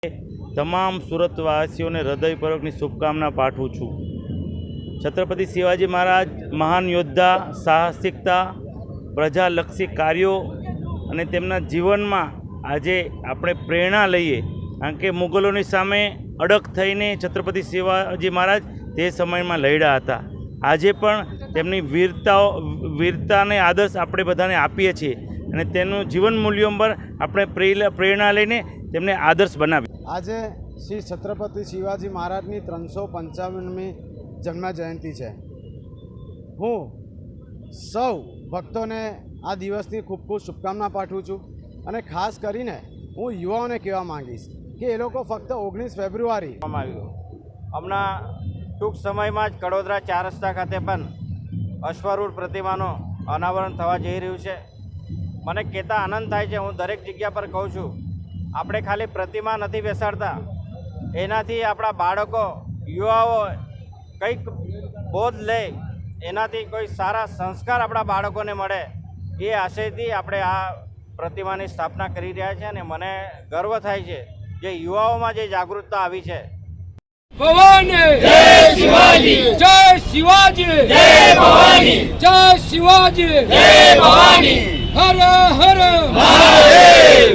તમામ સુરતવાસીઓને હૃદયપૂર્વકની શુભકામના પાઠવું છું। છત્રપતિ શિવાજી મહારાજ મહાન યોદ્ધા, સાહસિકતા, પ્રજાલક્ષી કાર્યો અને તેમના જીવનમાં આજે આપણે પ્રેરણા લઈએ, કારણ કે મુગલોની સામે અડગ થઈને છત્રપતિ શિવાજી મહારાજ તે સમયમાં લડ્યા હતા। આજે પણ તેમની વીરતાને આદર્શ આપણે બધાને આપીએ છીએ અને તેનું જીવન મૂલ્યો પર આપણે પ્રેરણા લઈને તેમને આદર્શ બનાવીએ। આજે શ્રી છત્રપતિ શિવાજી મહારાજની 355મી જન્મ જયંતિ છે। હું સૌ ભક્તોને આ દિવસની ખૂબ ખૂબ શુભકામના પાઠવું છું અને ખાસ કરીને હું યુવાઓને કહેવા માંગીશ કે એ લોકો ફક્ત 19 ફેબ્રુઆરી હમણાં ટૂંક સમયમાં જ કડોદરા 4 રસ્તા ખાતે પણ અશ્વારૂઢ પ્રતિમાનું અનાવરણ થવા જઈ રહ્યું છે। મને કહેતા આનંદ થાય છે, હું દરેક જગ્યા પર કહું છું, આપણે ખાલી પ્રતિમા નથી બેસાડતા, એનાથી આપણા બાળકો, યુવાઓ કંઈક બોધ લે, એનાથી કોઈ સારા સંસ્કાર આપણા બાળકોને મળે, એ આશયથી આપણે આ પ્રતિમાની સ્થાપના કરી રહ્યા છીએ અને મને ગર્વ થાય છે જે યુવાઓમાં જે જાગૃતતા આવી છે। ભવાની જય શિવાજી, જય શિવાજી, જય ભવાની, જય શિવાજી, જય ભવાની, હર હર મહાદેવ।